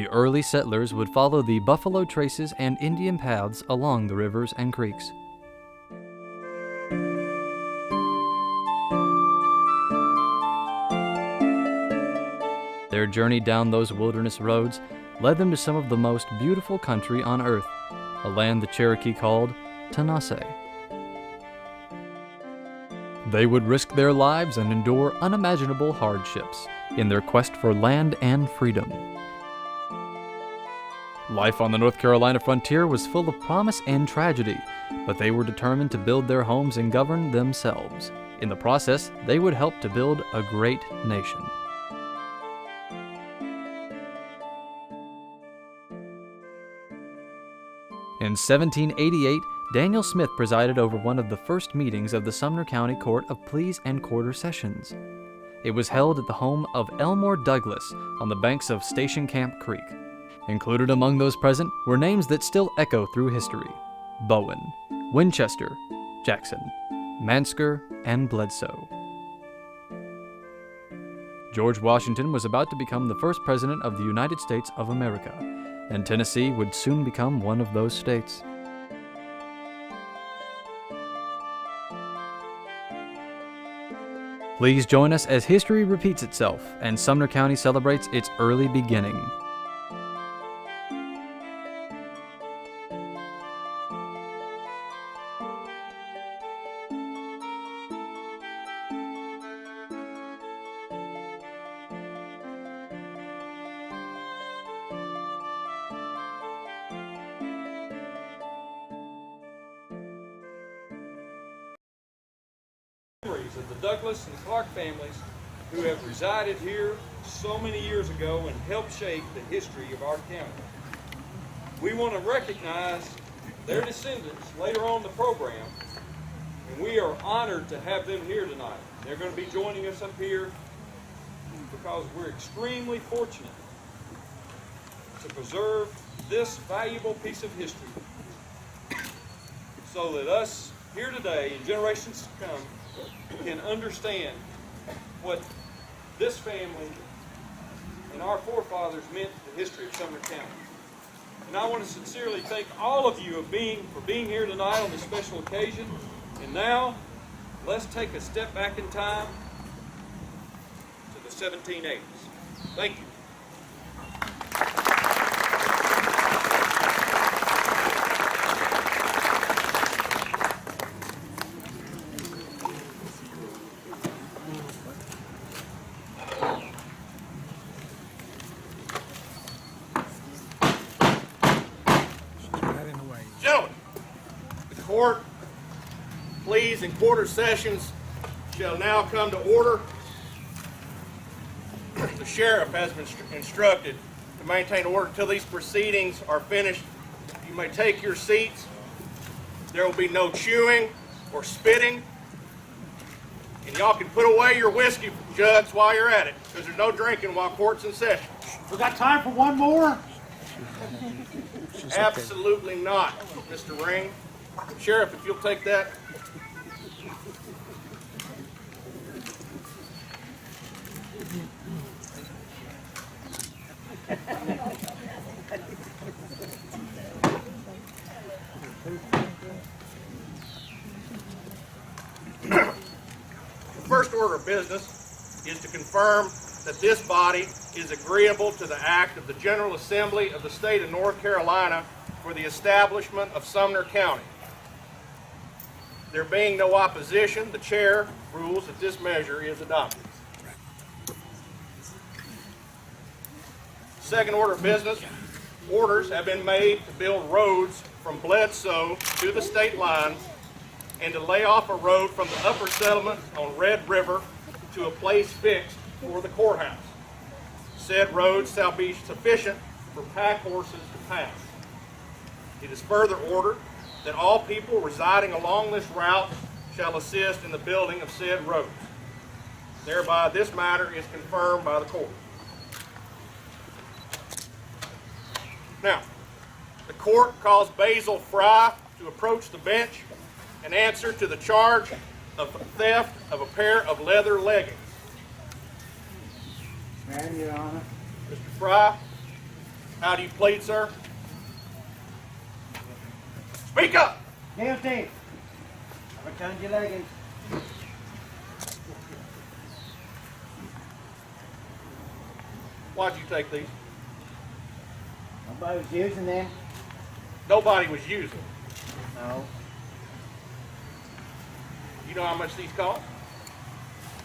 early settlers would follow the buffalo traces and Indian paths along the rivers and creeks. Their journey down those wilderness roads led them to some of the most beautiful country on earth, a land the Cherokee called Tanase. They would risk their lives and endure unimaginable hardships in their quest for land and freedom. Life on the North Carolina frontier was full of promise and tragedy, but they were determined to build their homes and govern themselves. In the process, they would help to build a great nation. In 1788, Daniel Smith presided over one of the first meetings of the Sumner County Court of Pleas and Quarter Sessions. It was held at the home of Elmore Douglas on the banks of Station Camp Creek. Included among those present were names that still echo through history: Bowen, Winchester, Jackson, Mansker, and Bledsoe. George Washington was about to become the first president of the United States of America, and Tennessee would soon become one of those states. Please join us as history repeats itself and Sumner County celebrates its early beginning. Of the Douglas and Clark families who have resided here so many years ago and helped shape the history of our county. We want to recognize their descendants later on in the program, and we are honored to have them here tonight. They're going to be joining us up here because we're extremely fortunate to preserve this valuable piece of history so that us here today and generations to come can understand what this family and our forefathers meant to the history of Sumner County. And I want to sincerely thank all of you for being here tonight on this special occasion. And now, let's take a step back in time to the 1780s. Thank you. Gentlemen, the court, pleas and quarter sessions shall now come to order. The sheriff has been instructed to maintain order until these proceedings are finished. You may take your seats. There will be no chewing or spitting. And y'all can put away your whiskey jugs while you're at it, because there's no drinking while court's in session. We got time for one more? Absolutely not, Mr. Ring. Sheriff, if you'll take that. The first order of business is to confirm that this body is agreeable to the act of the General Assembly of the State of North Carolina for the establishment of Sumner County. There being no opposition, the chair rules that this measure is adopted. Second order of business, orders have been made to build roads from Bledsoe to the state line and to lay off a road from the upper settlement on Red River to a place fixed for the courthouse. Said roads shall be sufficient for pack horses to pass. It is further ordered that all people residing along this route shall assist in the building of said roads. Thereby, this matter is confirmed by the court. Now, the court calls Basil Fry to approach the bench and answer to the charge of theft of a pair of leather leggings. Man, Your Honor. Mr. Fry. How do you plead, sir? Speak up! Guilty. I returned your leggings. Why'd you take these? Nobody was using them. Nobody was using. No. You know how much these cost?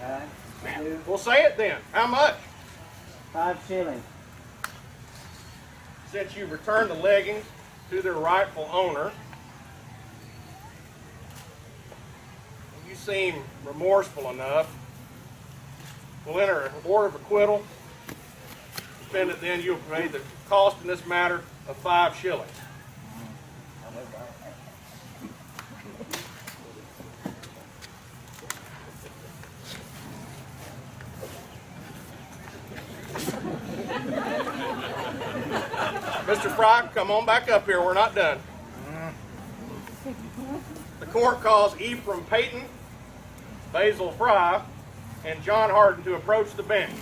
I do. Well, say it then. How much? 5 shillings. Since you returned the leggings to their rightful owner, you seem remorseful enough, we'll enter an order of acquittal. Defendant, then you'll pay the cost in this matter of 5 shillings. Mr. Fry, come on back up here. We're not done. The court calls Ephraim Payton, Basil Fry, and John Harden to approach the bench.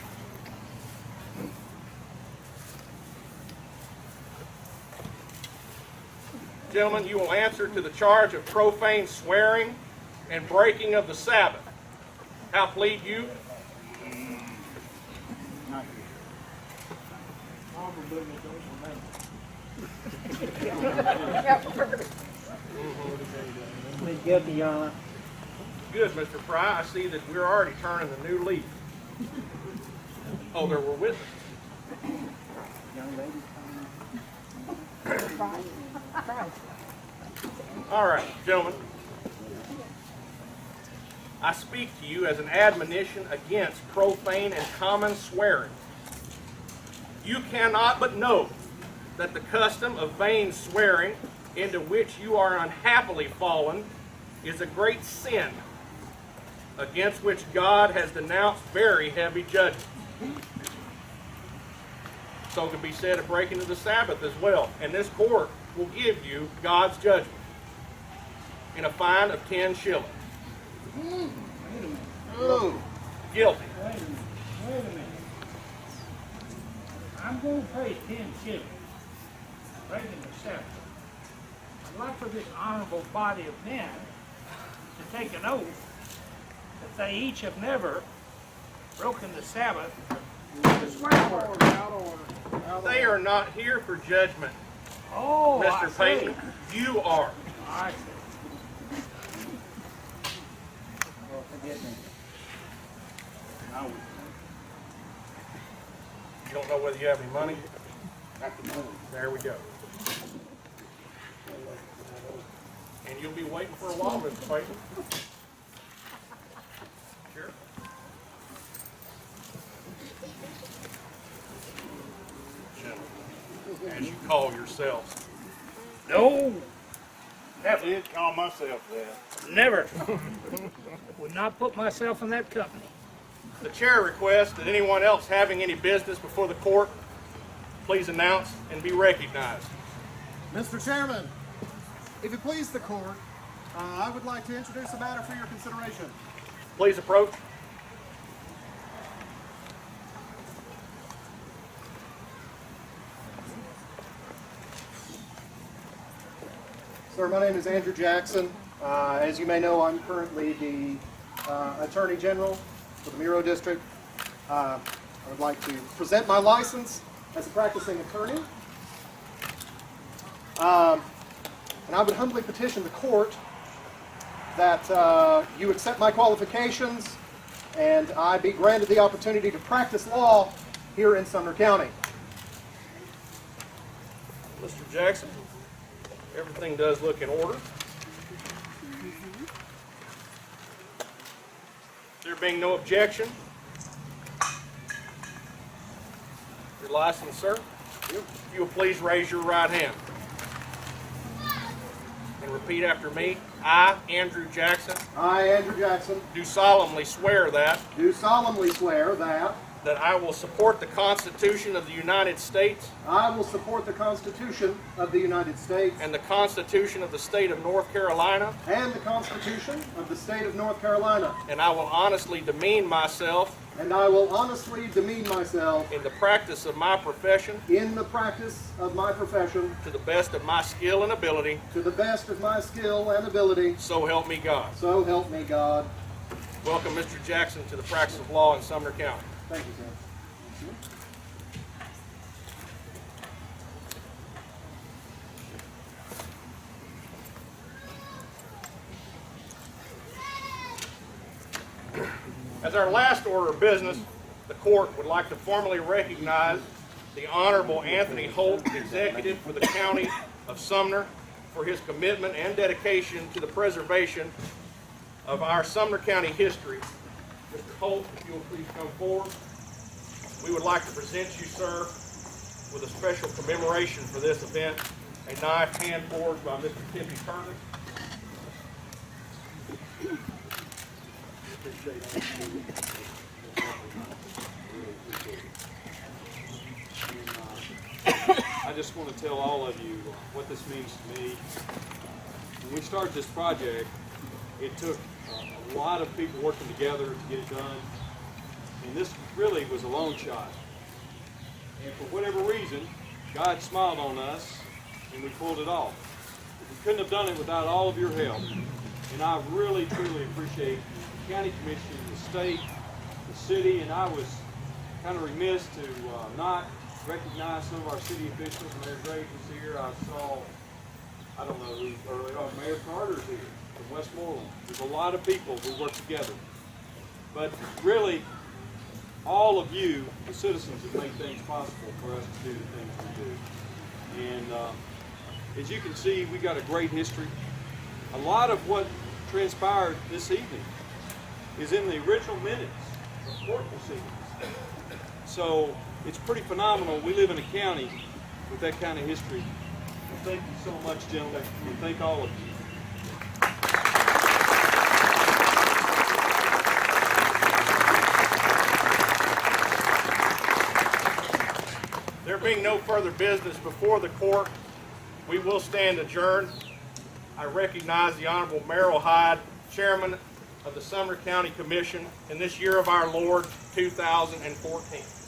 Gentlemen, you will answer to the charge of profane swearing and breaking of the Sabbath. How plead you? Plead guilty, Your Honor. Good, Mr. Fry. I see that we're already turning the new leaf. Oh, there were witnesses. Young lady All right, gentlemen. I speak to you as an admonition against profane and common swearing. You cannot but know that the custom of vain swearing, into which you are unhappily fallen, is a great sin, against which God has denounced very heavy judgment. So can be said of breaking of the Sabbath as well. And this court will give you God's judgment in a fine of 10 shillings. Guilty. Wait a minute. I'm going to pay 10 shillings. Breaking the Sabbath. I'd like for this honorable body of men to take an oath that they each have never broken the Sabbath with a swear word. They are not here for judgment, Oh, Mr. I see. Payton. You are. I see. Well, forgive me. You don't know whether you have any money? There we go. And you'll be waiting for a while, Mr. Payton. Sure. Gentlemen, as you call yourselves. No, I did call myself that. never. Would not put myself in that company. The chair requests that anyone else having any business before the court please announce and be recognized. Mr. Chairman, if it please the court, I would like to introduce a matter for your consideration. Please approach. Sir, my name is Andrew Jackson. As you may know, I'm currently the Attorney General for the Miro District. I would like to present my license as a practicing attorney. And I would humbly petition the court that you accept my qualifications and I be granted the opportunity to practice law here in Sumner County. Mr. Jackson, everything does look in order. There being no objection, your license, sir. If you will please raise your right hand and repeat after me. I, Andrew Jackson, I, Andrew Jackson, do solemnly swear that do solemnly swear that that I will support the Constitution of the United States I will support the Constitution of the United States and the Constitution of the State of North Carolina, and the Constitution of the State of North Carolina, and I will honestly demean myself and I will honestly demean myself in the practice of my profession in the practice of my profession to the best of my skill and ability, to the best of my skill and ability, so help me God. so help me God. Welcome, Mr. Jackson, to the practice of law in Sumner County. Thank you, sir. As our last order of business, the court would like to formally recognize the Honorable Anthony Holt, Executive for the County of Sumner, for his commitment and dedication to the preservation of our Sumner County history. Mr. Holt, if you will please come forward. We would like to present you, sir, with a special commemoration for this event, a knife hand forged by Mr. Tippy Curtis. I just want to tell all of you what this means to me. When we started this project, it took a lot of people working together to get it done. And this really was a long shot. And for whatever reason, God smiled on us and we pulled it off. We couldn't have done it without all of your help. And I really, truly appreciate the county commission, the state, the city, and I was kind of remiss to not recognize some of our city officials. Mayor Graves is here. I saw, I don't know who earlier on, Mayor Carter's here from Westmoreland. There's a lot of people who work together. But really, all of you, the citizens, have made things possible for us to do the things we do. And as you can see, we got a great history. A lot of what transpired this evening is in the original minutes of court proceedings. So it's pretty phenomenal. We live in a county with that kind of history. And thank you so much, gentlemen, and thank all of you. There being no further business before the court, we will stand adjourned. I recognize the Honorable Merrill Hyde, Chairman of the Sumner County Commission in this year of our Lord, 2014.